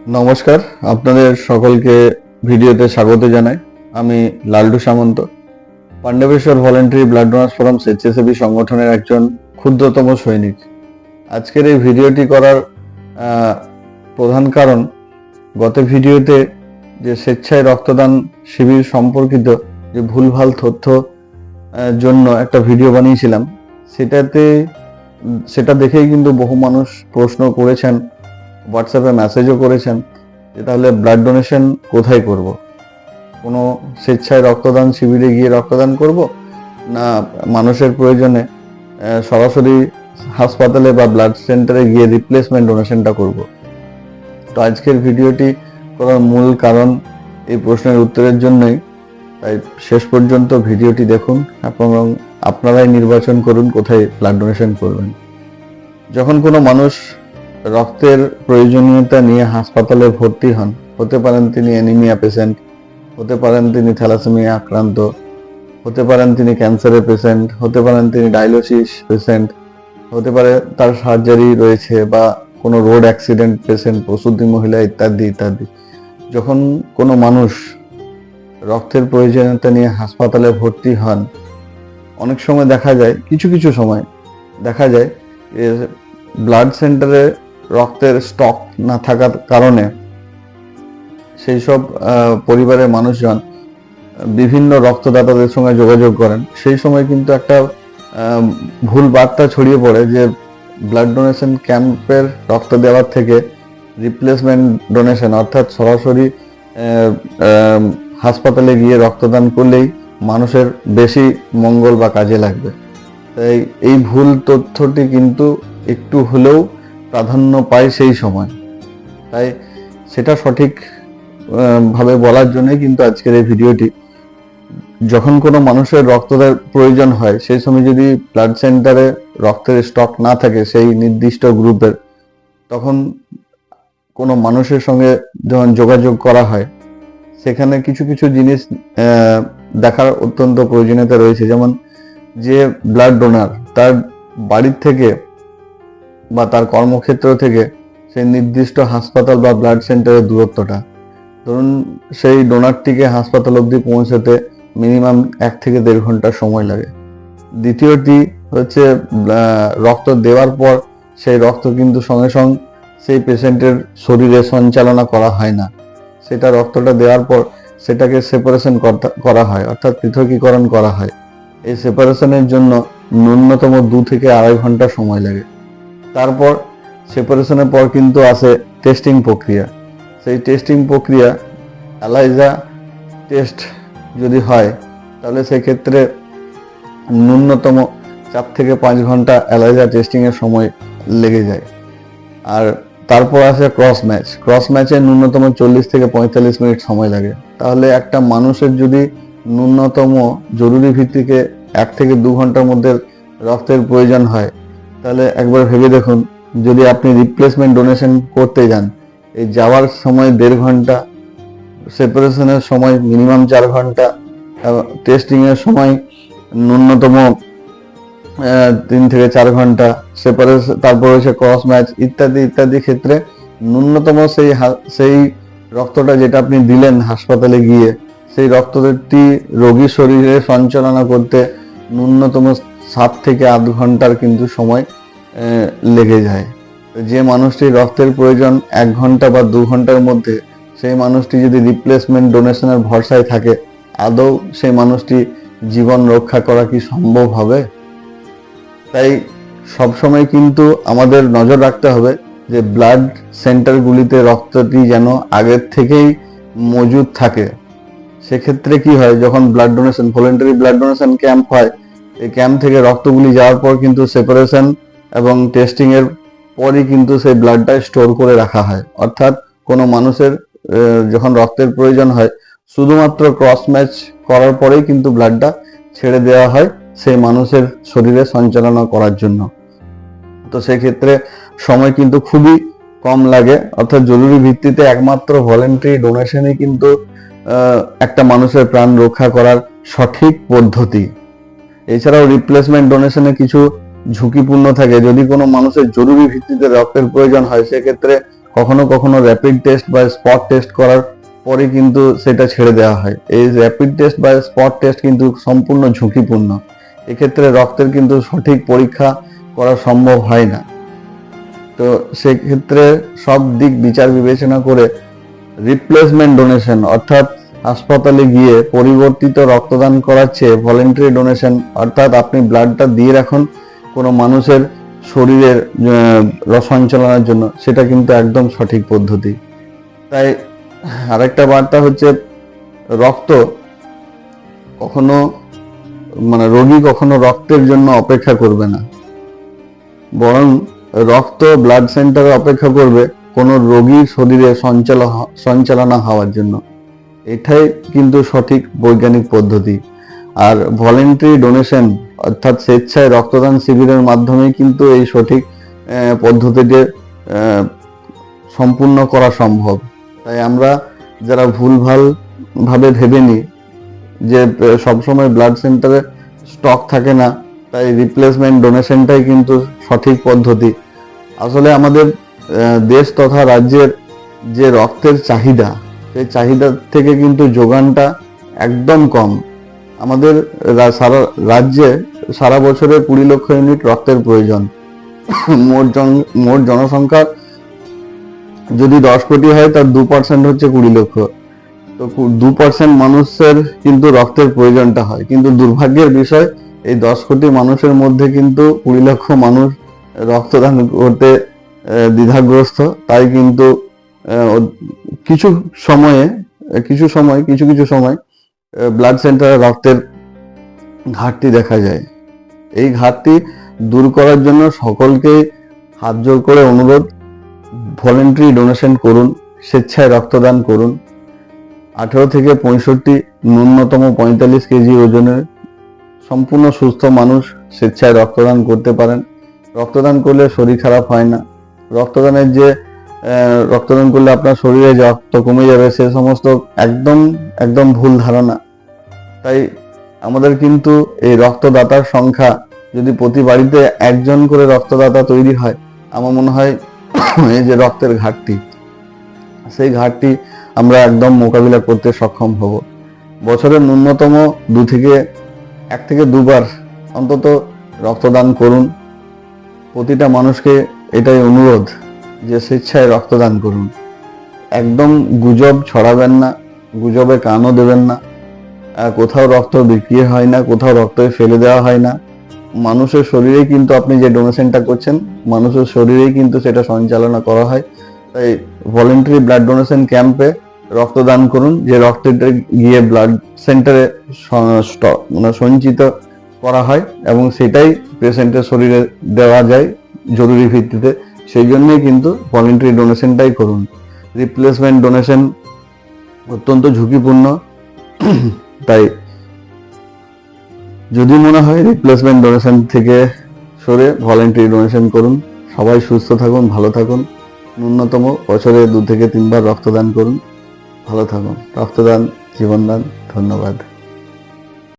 নমস্কার, আপনাদের সকলকে ভিডিওতে স্বাগত জানাই। আমি Laltu Samanta, Pandabeswar voluntary blood donors forum স্বেচ্ছাসেবী সংগঠনের একজন ক্ষুদ্রতম সৈনিক। আজকের এই ভিডিওটি করার প্রধান কারণ, গত ভিডিওতে যে স্বেচ্ছায় রক্তদান শিবির সম্পর্কিত যে ভুলভাল তথ্য জন্য একটা ভিডিও বানিয়েছিলাম, সেটা দেখেই কিন্তু বহু মানুষ প্রশ্ন করেছেন, হোয়াটসঅ্যাপে মেসেজও করেছেন যে তাহলে ব্লাড ডোনেশন কোথায় করব, কোনো স্বেচ্ছায় রক্তদান শিবিরে গিয়ে রক্তদান করব, না মানুষের প্রয়োজনে সরাসরি হাসপাতালে বা ব্লাড সেন্টারে গিয়ে রিপ্লেসমেন্ট ডোনেশনটা করব। তো আজকের ভিডিওটি করার মূল কারণ এই প্রশ্নের উত্তরের জন্যই, তাই শেষ পর্যন্ত ভিডিওটি দেখুন এবং আপনারাই নির্বাচন করুন কোথায় ব্লাড ডোনেশন করবেন। যখন কোনো মানুষ রক্তের প্রয়োজনীয়তা নিয়ে হাসপাতালে ভর্তি হন, হতে পারেন তিনি অ্যানিমিয়া পেশেন্ট, হতে পারেন তিনি থ্যালাসেমিয়া আক্রান্ত, হতে পারেন তিনি ক্যান্সারের পেশেন্ট, হতে পারেন তিনি ডায়ালিসিস পেশেন্ট, হতে পারে তার সার্জারি রয়েছে, বা কোনো রোড অ্যাক্সিডেন্ট পেশেন্ট, প্রসূতি মহিলা ইত্যাদি ইত্যাদি। যখন কোনো মানুষ রক্তের প্রয়োজনীয়তা নিয়ে হাসপাতালে ভর্তি হন, অনেক সময় দেখা যায়, কিছু সময় দেখা যায় যে ব্লাড সেন্টারে রক্তের স্টক না থাকার কারণে সেই সব পরিবারের মানুষজন বিভিন্ন রক্তদাতাদের সঙ্গে যোগাযোগ করেন। সেই সময় কিন্তু একটা ভুল বার্তা ছড়িয়ে পড়ে যে ব্লাড ডোনেশন ক্যাম্পের রক্ত দেওয়ার থেকে রিপ্লেসমেন্ট ডোনেশন, অর্থাৎ সরাসরি হাসপাতালে গিয়ে রক্তদান করলেই মানুষের বেশি মঙ্গল বা কাজে লাগবে। তাই এই ভুল তথ্যটি কিন্তু একটু হলেও প্রাধান্য পায় সেই সময়। তাই সেটা সঠিক ভাবে বলার জন্যই কিন্তু আজকের এই ভিডিওটি। যখন কোনো মানুষের রক্তের প্রয়োজন হয়, সেই সময় যদি ব্লাড সেন্টারে রক্তের স্টক না থাকে সেই নির্দিষ্ট গ্রুপের, তখন কোনো মানুষের সঙ্গে যখন যোগাযোগ করা হয়, সেখানে কিছু জিনিস দেখার অত্যন্ত প্রয়োজনীয়তা রয়েছে। যেমন, যে ব্লাড ডোনার, তার বাড়ির থেকে বা তার কর্মক্ষেত্র থেকে সেই নির্দিষ্ট হাসপাতাল বা ব্লাড সেন্টারের দূরত্বটা, ধরুন সেই ডোনারটিকে হাসপাতাল অবধি পৌঁছাতে মিনিমাম 1 থেকে 1.5 ঘন্টা সময় লাগে। দ্বিতীয়টি হচ্ছে, রক্ত দেওয়ার পর সেই রক্ত কিন্তু সঙ্গে সঙ্গে সেই পেশেন্টের শরীরে সঞ্চালনা করা হয় না। সেটা রক্তটা দেওয়ার পর সেটাকে সেপারেশন করা হয়, অর্থাৎ পৃথকীকরণ করা হয়। এই সেপারেশনের জন্য ন্যূনতম 2 থেকে 2.5 ঘন্টা সময় লাগে। তারপর সেপারেশনের পর কিন্তু আসে টেস্টিং প্রক্রিয়া। সেই টেস্টিং প্রক্রিয়া, এলাইজা টেস্ট যদি হয়, তাহলে সেক্ষেত্রে ন্যূনতম 4 থেকে 5 ঘন্টা এলাইজা টেস্টিংয়ের সময় লেগে যায়। আর তারপর আসে ক্রস ম্যাচে ন্যূনতম 40 থেকে 45 মিনিট সময় লাগে। তাহলে একটা মানুষের যদি ন্যূনতম জরুরি ভিত্তিতে 1 থেকে 2 ঘন্টার মধ্যে রক্তের প্রয়োজন হয়, তাহলে একবার ভেবে দেখুন, যদি আপনি রিপ্লেসমেন্ট ডোনেশন করতে যান, এই যাওয়ার সময় 1.5 ঘন্টা, সেপারেশনের সময় মিনিমাম 4 ঘন্টা, টেস্টিং এর সময় ন্যূনতম 3 থেকে 4 ঘন্টা, সেপারেশন, তারপর হচ্ছে ক্রস ম্যাচ ইত্যাদি ক্ষেত্রে ন্যূনতম সেই রক্তটা যেটা আপনি দিলেন হাসপাতালে গিয়ে, সেই রক্তটি রোগীর শরীরে সঞ্চালনা করতে ন্যূনতম 7 থেকে 8 ঘন্টার কিন্তু সময় লেগে যায়। যে মানুষটির রক্তের প্রয়োজন 1 ঘন্টা বা 2 ঘন্টার মধ্যে, সেই মানুষটি যদি রিপ্লেসমেন্ট ডোনেশনের ভরসায় থাকে, আদৌ সেই মানুষটি জীবন রক্ষা করা কি সম্ভব হবে? তাই সবসময় কিন্তু আমাদের নজর রাখতে হবে যে ব্লাড সেন্টারগুলিতে রক্তটি যেন আগের থেকেই মজুদ থাকে। সেক্ষেত্রে কি হয়, যখন blood donation, voluntary blood donation camp হয়, এই ক্যাম্প থেকে রক্তগুলি যাওয়ার পর কিন্তু সেপারেশন এবং টেস্টিং এর পরই কিন্তু সেই ব্লাডটা স্টোর করে রাখা হয়। অর্থাৎ কোনো মানুষের যখন রক্তের প্রয়োজন হয়, শুধুমাত্র ক্রস ম্যাচ করার পরেই কিন্তু ব্লাডটা ছেড়ে দেওয়া হয় সেই মানুষের শরীরে সঞ্চালনা করার জন্য। তো সেক্ষেত্রে সময় কিন্তু খুবই কম লাগে। অর্থাৎ জরুরি ভিত্তিতে একমাত্র ভলেন্টারি ডোনেশনই কিন্তু একটা মানুষের প্রাণ রক্ষা করার সঠিক পদ্ধতি। এছাড়াও রিপ্লেসমেন্ট ডোনেশনে কিছু ঝুঁকিপূর্ণ থাকে। যদি কোনো মানুষের জরুরি ভিত্তিতে রক্তের প্রয়োজন হয়, সেক্ষেত্রে কখনো কখনো র্যাপিড টেস্ট বা স্পট টেস্ট করার পরে কিন্তু সেটা ছেড়ে দেওয়া হয়। এই র্যাপিড টেস্ট বা স্পট টেস্ট কিন্তু সম্পূর্ণ ঝুঁকিপূর্ণ। এক্ষেত্রে রক্তের কিন্তু সঠিক পরীক্ষা করা সম্ভব হয় না। তো সেক্ষেত্রে সব দিক বিচার বিবেচনা করে রিপ্লেসমেন্ট ডোনেশন অর্থাৎ হাসপাতালে গিয়ে পরিবর্তিত রক্তদান করার চেয়ে ভলেন্টারি ডোনেশন অর্থাৎ আপনি ব্লাডটা দিয়ে রাখুন কোনো মানুষের শরীরের সঞ্চালনের জন্য, সেটা কিন্তু একদম সঠিক পদ্ধতি। তাই আরেকটা বার্তা হচ্ছে, রক্ত কখনো রোগী কখনো রক্তের জন্য অপেক্ষা করবে না, বরং রক্ত ব্লাড সেন্টারে অপেক্ষা করবে কোনো রোগীর শরীরে সঞ্চালনা হওয়ার জন্য। এটাই কিন্তু সঠিক বৈজ্ঞানিক পদ্ধতি। আর ভলেন্টারি ডোনেশন অর্থাৎ স্বেচ্ছায় রক্তদান শিবিরের মাধ্যমে কিন্তু এই সঠিক পদ্ধতিটি সম্পূর্ণ করা সম্ভব। তাই আমরা যারা ভুলভাল ভাবে ভেবে নিই যে সবসময় ব্লাড সেন্টারে স্টক থাকে না, তাই রিপ্লেসমেন্ট ডোনেশনটাই কিন্তু সঠিক পদ্ধতি। আসলে আমাদের দেশ তথা রাজ্যের যে রক্তের চাহিদা, সেই চাহিদার থেকে কিন্তু যোগানটা একদম কম। আমাদের সারা রাজ্যে সারা বছরে 20 লক্ষ ইউনিট রক্তের প্রয়োজন। মোট জনসংখ্যা যদি 10 কোটি হয়, তার 2% হচ্ছে 20 লক্ষ। তো 2% মানুষের কিন্তু রক্তের প্রয়োজনটা হয়, কিন্তু দুর্ভাগ্যের বিষয় এই 10 কোটি মানুষের মধ্যে কিন্তু 20 লক্ষ মানুষ রক্তদান করতে দ্বিধাগ্রস্ত। তাই কিন্তু কিছু সময় ব্লাড সেন্টারে রক্তের ঘাটতি দেখা যায়। এই ঘাটতি দূর করার জন্য সকলকে হাত জোর করে অনুরোধ, ভলেন্টারি ডোনেশন করুন, স্বেচ্ছায় রক্তদান করুন। 18 থেকে 65 ন্যূনতম 45 কেজি ওজনের সম্পূর্ণ সুস্থ মানুষ স্বেচ্ছায় রক্তদান করতে পারেন। রক্তদান করলে শরীর খারাপ হয় না। রক্তদান করলে আপনার শরীরে রক্ত কমে যাবে, সে সমস্ত একদম ভুল ধারণা। তাই আমাদের কিন্তু এই রক্তদাতার সংখ্যা যদি প্রতি বাড়িতে একজন করে রক্তদাতা তৈরি হয়, আমার মনে হয় এই যে রক্তের ঘাটতি, সেই ঘাটতি আমরা একদম মোকাবিলা করতে সক্ষম হব। বছরে ন্যূনতম 1 থেকে 2 বার অন্তত রক্তদান করুন। প্রতিটা মানুষকে এটাই অনুরোধ যে স্বেচ্ছায় রক্তদান করুন। একদম গুজব ছড়াবেন না, গুজবে কানও দেবেন না। কোথাও রক্ত বিক্রি হয় না, কোথাও রক্ত ফেলে দেওয়া হয় না। মানুষের শরীরেই কিন্তু আপনি যে ডোনেশনটা করছেন, মানুষের শরীরেই কিন্তু সেটা সঞ্চালনা করা হয়। তাই ভলেন্টারি ব্লাড ডোনেশন ক্যাম্পে রক্তদান করুন, যে রক্তটা গিয়ে ব্লাড সেন্টারে সঞ্চিত করা হয় এবং সেটাই পেশেন্টের শরীরে দেওয়া যায় জরুরি ভিত্তিতে। সেই জন্যই কিন্তু ভলেন্টারি ডোনেশনটাই করুন। রিপ্লেসমেন্ট ডোনেশন অত্যন্ত ঝুঁকিপূর্ণ। তাই যদি মনে হয় রিপ্লেসমেন্ট ডোনেশন থেকে সরে ভলেন্টারি ডোনেশন করুন। সবাই সুস্থ থাকুন, ভালো থাকুন। ন্যূনতম বছরে 2 থেকে 3 বার রক্তদান করুন। ভালো থাকুন। রক্তদান জীবনদান। ধন্যবাদ।